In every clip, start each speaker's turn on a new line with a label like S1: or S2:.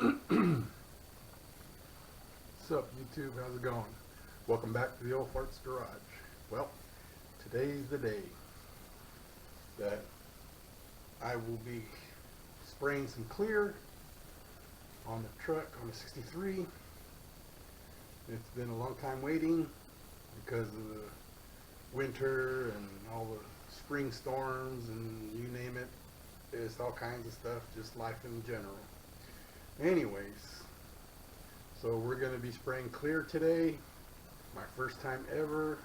S1: Sup YouTube, how's it going? Welcome back to the Old Farts Garage. Well, today's the day that I will be spraying some clear on the truck on the 63. It's been a long time waiting because of the winter and all the spring storms and you name it. It's all kinds of stuff, just life in general. Anyways, so we're going to be spraying clear today. My first time ever.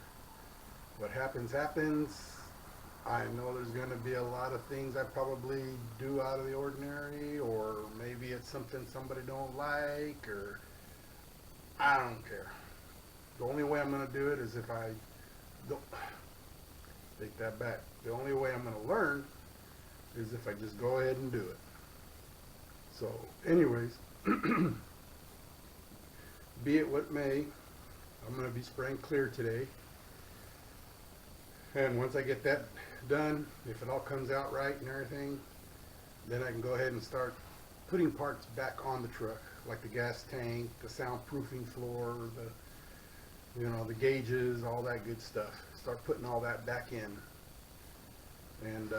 S1: What happens happens. I know there's going to be a lot of things I probably do out of the ordinary, or maybe it's something somebody don't like, or I don't care. The only way I'm going to do it is if I don't take that back. The only way I'm going to learn is if I just go ahead and do it. So anyways, be it what may, I'm going to be spraying clear today. And once I get that done, if it all comes out right and everything, then I can go ahead and start putting parts back on the truck, like the gas tank, the soundproofing floor, the gauges, all that good stuff. Start putting all that back in. And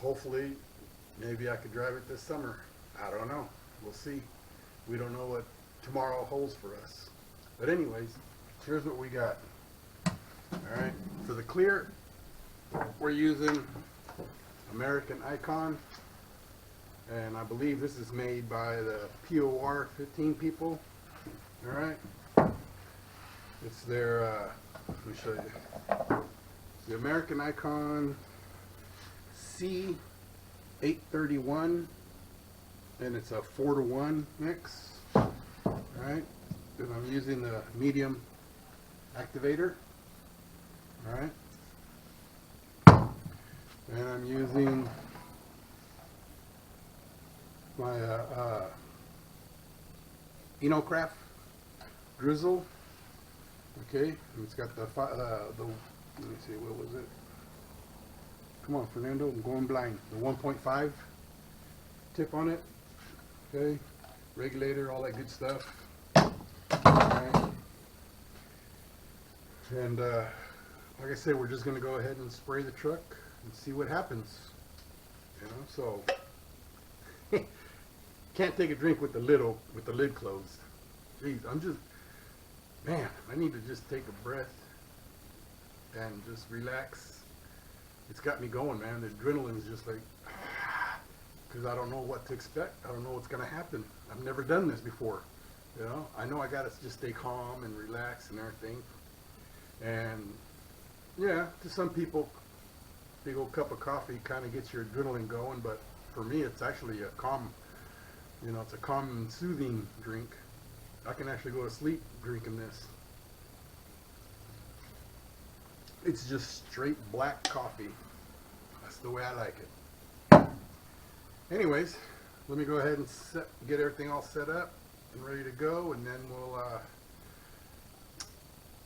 S1: hopefully, maybe I could drive it this summer. I don't know. We'll see. We don't know what tomorrow holds for us. But anyways, here's what we got. Alright, for the clear, we're using American Icon. And I believe this is made by the POR 15 people. Alright. It's their, let me show you. It's the American Icon C831. And it's a 4-to-1 mix. Alright. And I'm using the medium activator. Alright. And I'm using my Enocraft drizzle. Okay, and it's got the let me see, what was it? Come on, Fernando, I'm going blind. The 1.5 tip on it. Okay, regulator, all that good stuff. Alright. And like I said, we're just going to go ahead and spray the truck and see what happens. You know, so can't take a drink with the lid closed. Jeez, man, I need to just take a breath and just relax. It's got me going, man. The adrenaline's just like, because I don't know what to expect. I don't know what's going to happen. I've never done this before. You know, I know I got to just stay calm and relax and everything. And yeah, to some people, big old cup of coffee kind of gets your adrenaline going, but for me, it's actually a calm, it's a calm and soothing drink. I can actually go to sleep drinking this. It's just straight black coffee. That's the way I like it. Anyways, let me go ahead and get everything all set up and ready to go, and then we'll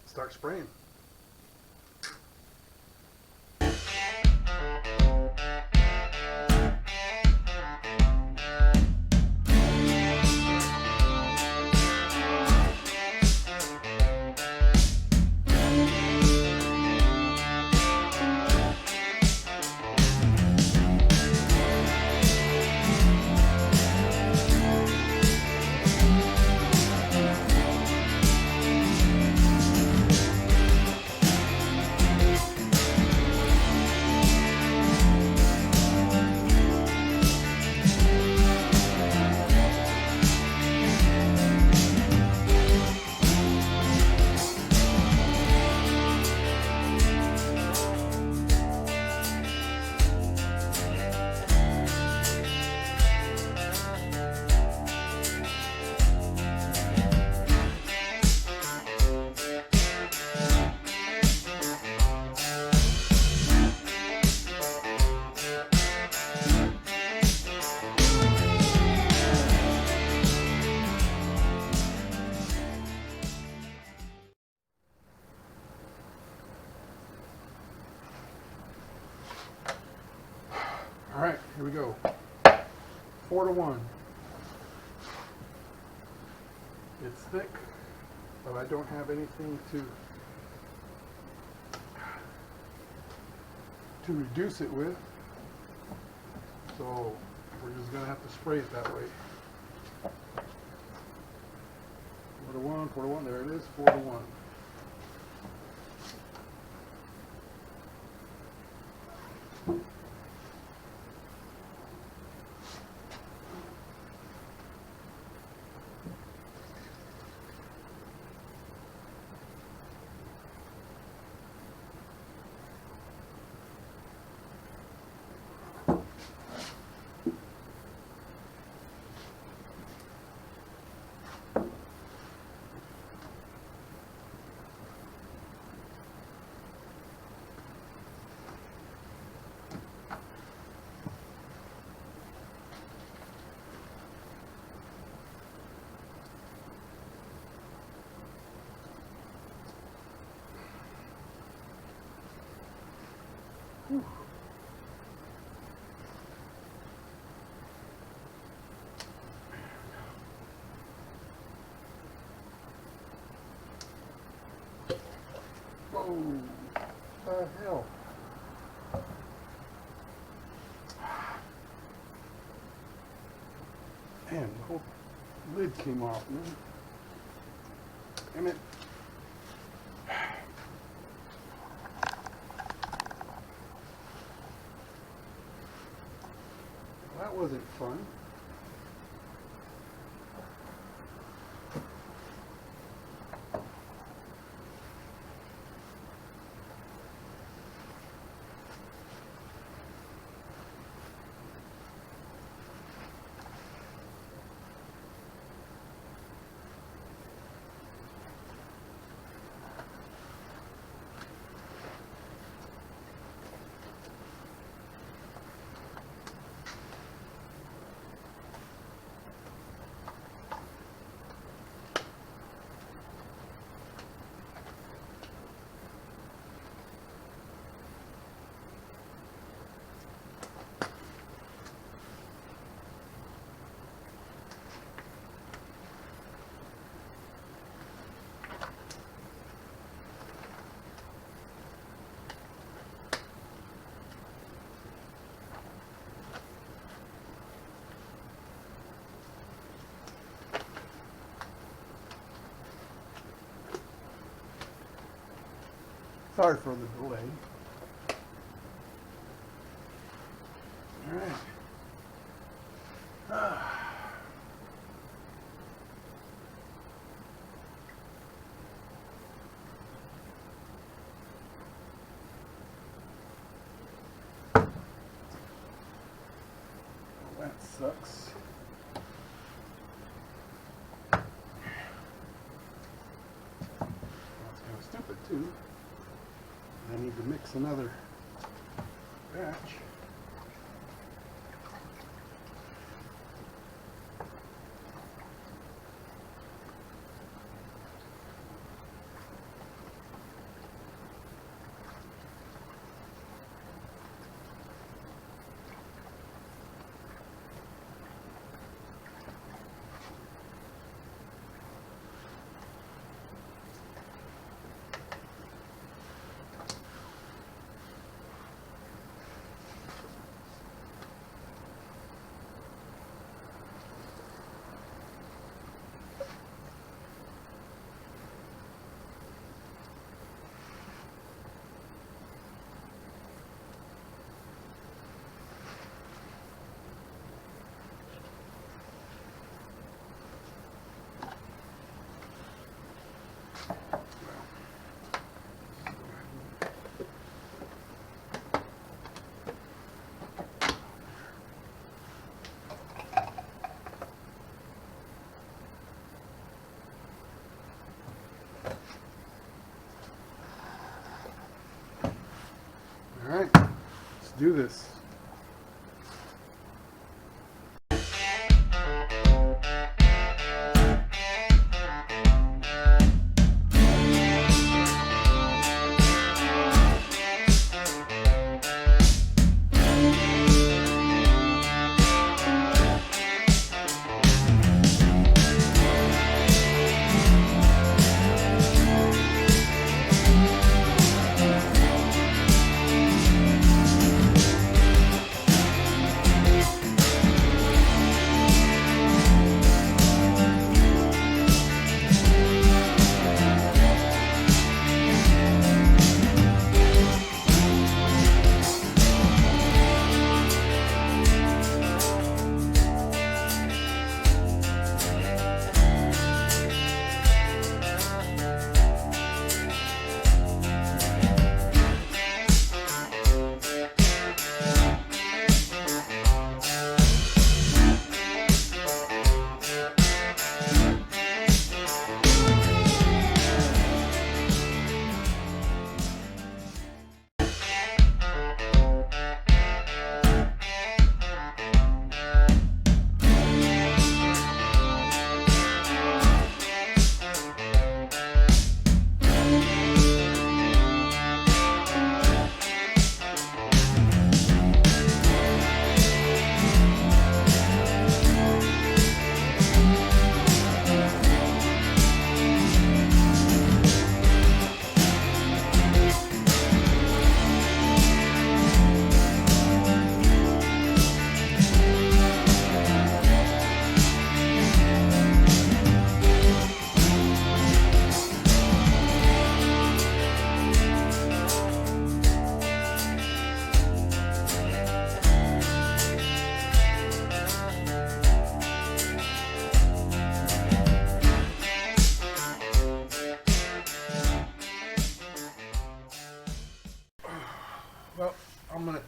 S1: start spraying. All right, here we go. 4 to 1. It's thick, but I don't have anything to reduce it with. So we're just gonna have to spray it that way. 4 to 1, there it is, 4 to 1. Whew. Whoa, the hell? Man, the whole lid came off, man. Damn it. That wasn't fun. Sorry for the delay. All right. Well, that sucks. That's kind of stupid too. I need to mix another batch. All right, let's do this.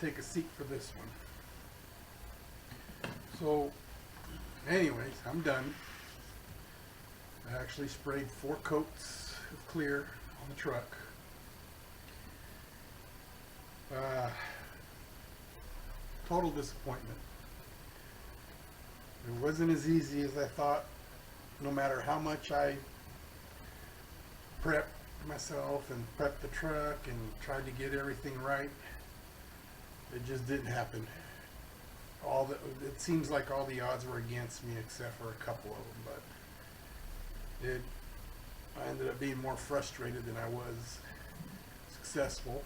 S1: take a seat for this one. So, anyways, I'm done. I actually sprayed 4 coats of clear on the truck. Total disappointment. It wasn't as easy as I thought, no matter how much I prepped myself and prepped the truck and tried to get everything right. It just didn't happen. It seems like all the odds were against me except for a couple of them, but I ended up being more frustrated than I was successful.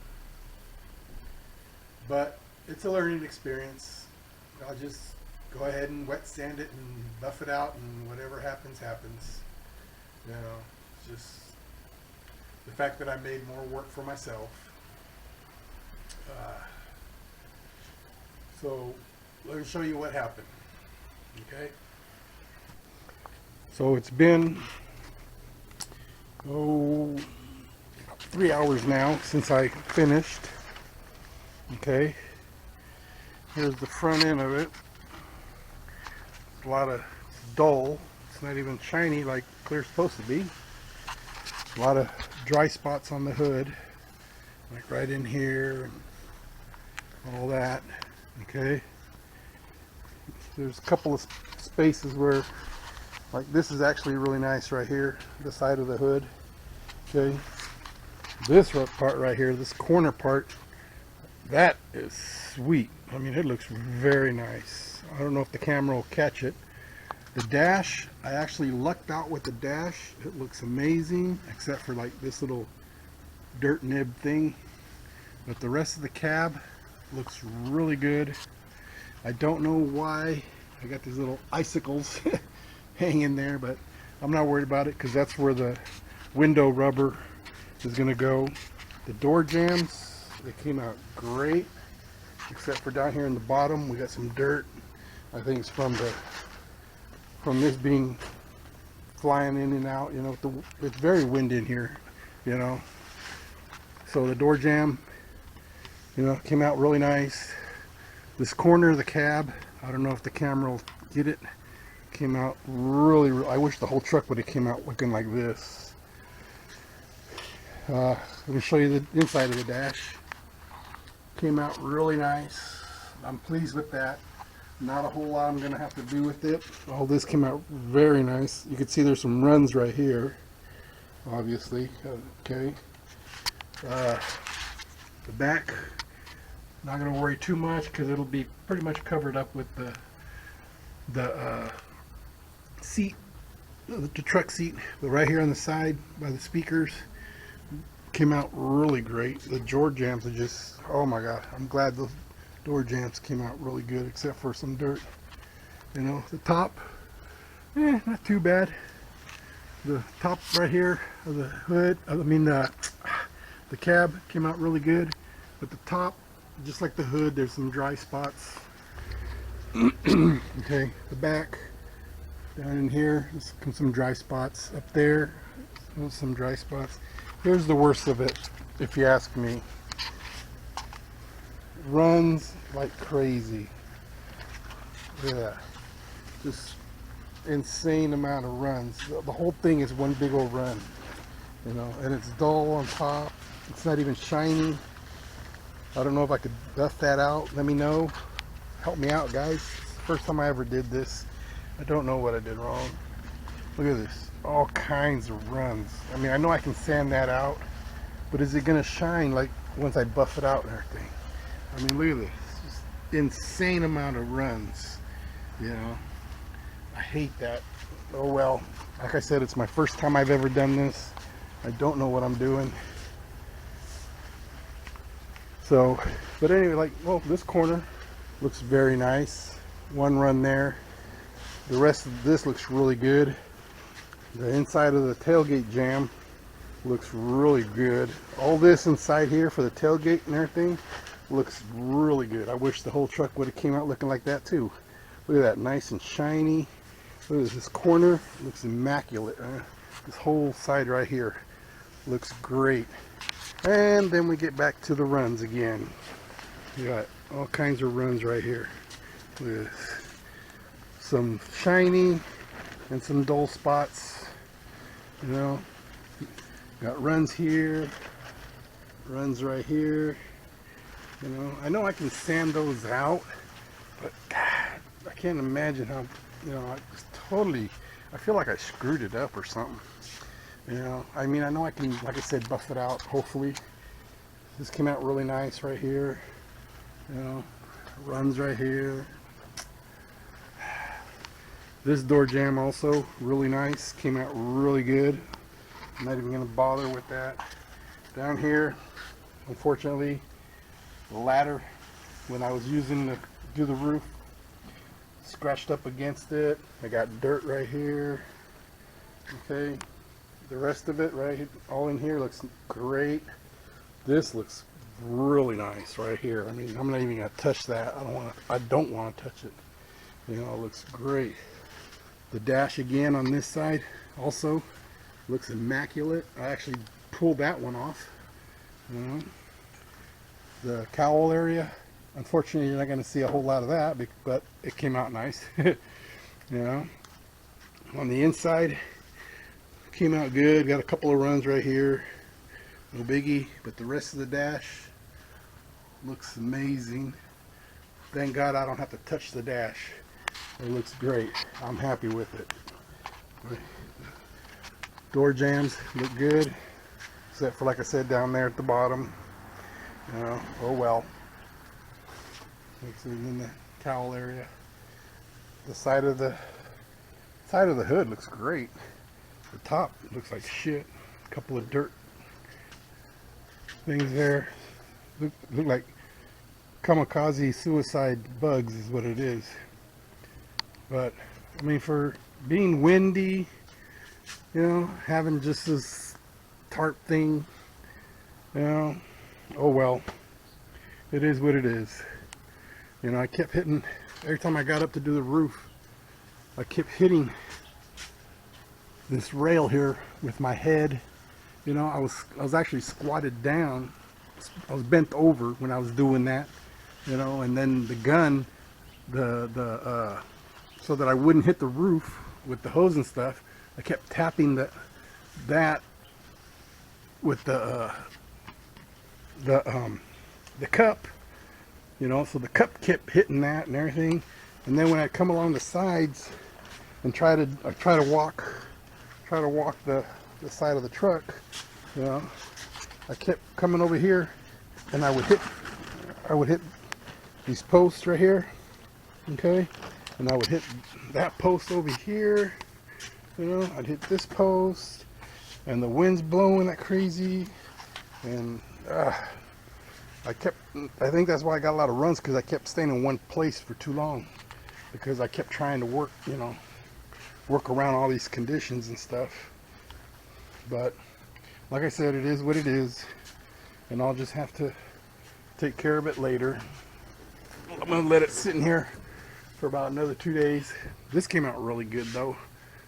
S1: But it's a learning experience. I'll just go ahead and wet sand it and buff it out, and whatever happens, happens. You know, it's just the fact that I made more work for myself. So let me show you what happened. Okay. So it's been 3 hours now since I finished. Okay. Here's the front end of it. It's a lot of dull. It's not even shiny like clear's supposed to be. A lot of dry spots on the hood, like right in here and all that. Okay. There's a couple of spaces where, like, this is actually really nice right here, the side of the hood. Okay. This part right here, this corner part, that is sweet. I mean, it looks very nice. I don't know if the camera will catch it. The dash, I actually lucked out with the dash. It looks amazing, except for like this little dirt nib thing. But the rest of the cab looks really good. I don't know why I got these little icicles hanging there, but I'm not worried about it because that's where the window rubber is going to go. The door jambs, they came out great, except for down here in the bottom we got some dirt. I think it's from this being flying in and out. You know, it's very windy in here, you know. So the door jamb, you know, came out really nice. This corner of the cab, I don't know if the camera will get it, came out really, I wish the whole truck would have came out looking like this. Let me show you the inside of the dash. Came out really nice. I'm pleased with that. Not a whole lot I'm going to have to do with it. All this came out very nice. You can see there's some runs right here, obviously. Okay. The back, not going to worry too much because it'll be pretty much covered up with the seat, the truck seat. But right here on the side by the speakers, came out really great. The door jambs are just, oh my god, I'm glad the door jambs came out really good, except for some dirt. You know, the top, not too bad. The top right here of the hood, the cab came out really good, but the top, just like the hood, there's some dry spots. Okay, the back, down in here, there's some dry spots. Up there, there's some dry spots. Here's the worst of it, if you ask me. Runs like crazy. Look at that. Just insane amount of runs. The whole thing is one big old run. You know, and it's dull on top. It's not even shiny. I don't know if I could buff that out. Let me know. Help me out, guys. It's the first time I ever did this. I don't know what I did wrong. Look at this. All kinds of runs. I mean, I know I can sand that out, but is it going to shine like once I buff it out and everything? I mean, look at this. It's just insane amount of runs. You know, I hate that. Oh well. Like I said, it's my first time I've ever done this. I don't know what I'm doing. So, but anyway, like, well, this corner looks very nice. One run there. The rest of this looks really good. The inside of the tailgate jamb looks really good. All this inside here for the tailgate and everything looks really good. I wish the whole truck would have came out looking like that too. Look at that, nice and shiny. Look at this corner, looks immaculate. This whole side right here looks great. And then we get back to the runs again. You got all kinds of runs right here with some shiny and some dull spots. You know, got runs here, runs right here. You know I can sand those out, but God, I can't imagine how, you know, I feel like I screwed it up or something. You know, I mean, I know I can, like I said, buff it out, hopefully. This came out really nice right here. You know, runs right here. This door jamb also really nice, came out really good. I'm not even gonna bother with that. Down here, unfortunately, the ladder, when I was using to do the roof, scratched up against it. I got dirt right here. Okay, the rest of it right here, all in here looks great. This looks really nice right here. I mean, I'm not even gonna touch that. I don't want to touch it. You know, it looks great. The dash again on this side also looks immaculate. I actually pulled that one off. You know, the cowl area, unfortunately you're not going to see a whole lot of that, but it came out nice. You know, on the inside came out good. Got a couple of runs right here, no biggie, but the rest of the dash looks amazing. Thank God I don't have to touch the dash. It looks great. I'm happy with it. Door jambs look good, except for, like I said, down there at the bottom. You know, oh well. Looks in the cowl area. The side of the hood looks great. The top looks like shit. A couple of dirt things there. Look like kamikaze suicide bugs is what it is. But I mean, for being windy, you know, having just this tarp thing, you know, oh well, it is what it is. You know, I kept hitting, every time I got up to do the roof, I kept hitting this rail here with my head. You know, I was actually squatted down. I was bent over when I was doing that, you know, and then the gun, so that I wouldn't hit the roof with the hose and stuff, I kept tapping that with the cup, you know, so the cup kept hitting that and everything. And then when I come along the sides and try to walk the side of the truck, you know, I kept coming over here, and I would hit these posts right here, okay, and I would hit that post over here, you know, I'd hit this post, and the wind's blowing like crazy, and I think that's why I got a lot of runs, because I kept staying in one place for too long, because I kept trying to work around all these conditions and stuff. But like I said, it is what it is, and I'll just have to take care of it later. I'm gonna let it sit in here for about another 2 days. This came out really good though.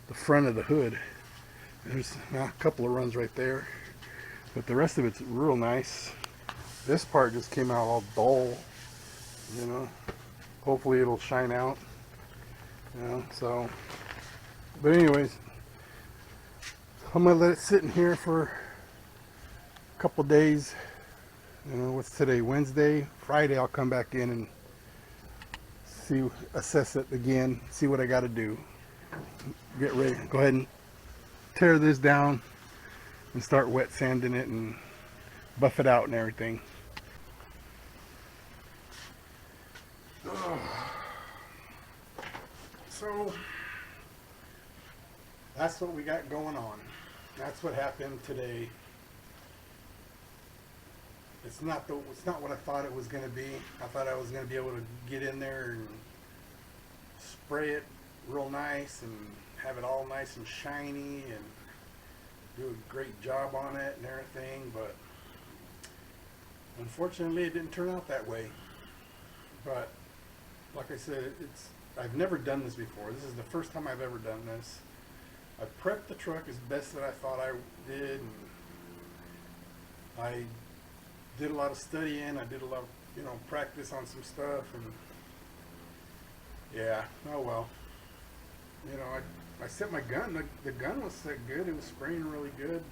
S1: The front of the hood, there's a couple of runs right there, but the rest of it's real nice. This part just came out all dull, you know. Hopefully it'll shine out, you know. So, but anyways, I'm gonna let it sit in here for a couple days. You know, what's today? Wednesday. Friday I'll come back in and assess it again, see what I got to do. Get ready. Go ahead and tear this down and start wet sanding it and buff it out and everything. So that's what we got going on. That's what happened today. It's not what I thought it was going to be. I thought I was going to be able to get in there and spray it real nice and have it all nice and shiny and do a great job on it and everything, but unfortunately it didn't turn out that way. But like I said, I've never done this before. This is the first time I've ever done this. I prepped the truck as best that I thought I did, and I did a lot of studying. I did a lot of, practice on some stuff, and yeah, oh well. I set my gun. The gun was set good. It was spraying really good,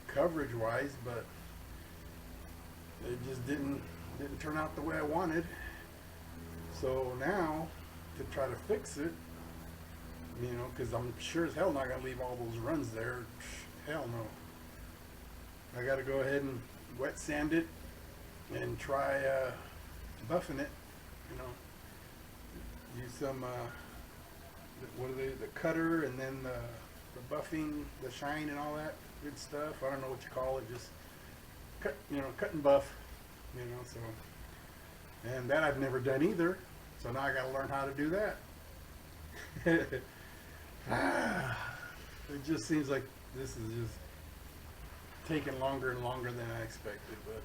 S1: coverage wise, but it just didn't turn out the way I wanted. So now to try to fix it, because I'm sure as hell not gonna leave all those runs there. Hell no. I got to go ahead and wet sand it and try buffing it. Use some what are they? The cutter, and then the buffing, the shine, and all that good stuff. I don't know what you call it. Just cut and buff. So, and that I've never done either. So now I got to learn how to do that. It just seems like this is just taking longer and longer than I expected, but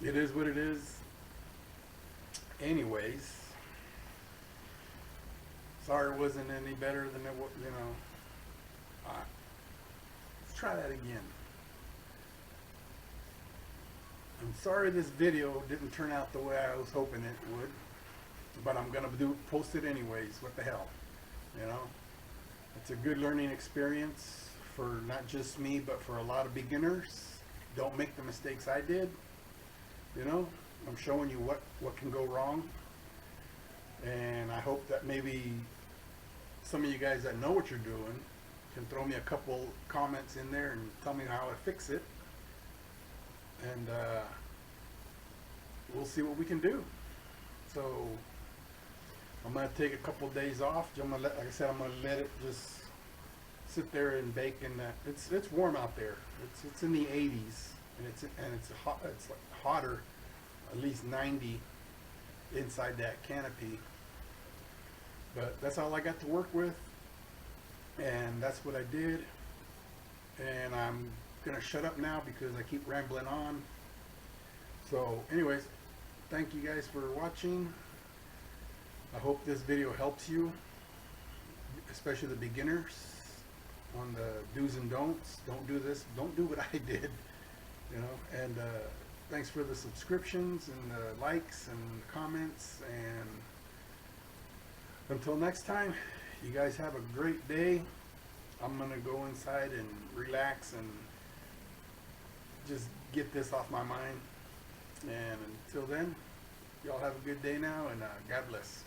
S1: it is what it is. Anyways, sorry it wasn't any better than it was, let's try that again. I'm sorry this video didn't turn out the way I was hoping it would, but I'm gonna post it anyways. What the hell, It's a good learning experience for not just me, but for a lot of beginners. Don't make the mistakes I did. I'm showing you what can go wrong, and I hope that maybe some of you guys that know what you're doing can throw me a couple comments in there and tell me how to fix it, and we'll see what we can do. So I'm gonna take a couple days off. Like I said, I'm gonna let it just sit there and bake. And it's warm out there. It's in the 80s, and it's hot. It's like hotter, at least 90 inside that canopy. But that's all I got to work with, and that's what I did. And I'm gonna shut up now because I keep rambling on. So anyways, thank you guys for watching. I hope this video helps you, especially the beginners, on the do's and don'ts. Don't do this. Don't do what I did, and thanks for the subscriptions and the likes and comments, and until next time, you guys have a great day. I'm gonna go inside and relax and just get this off my mind, and until then, y'all have a good day now, and God bless.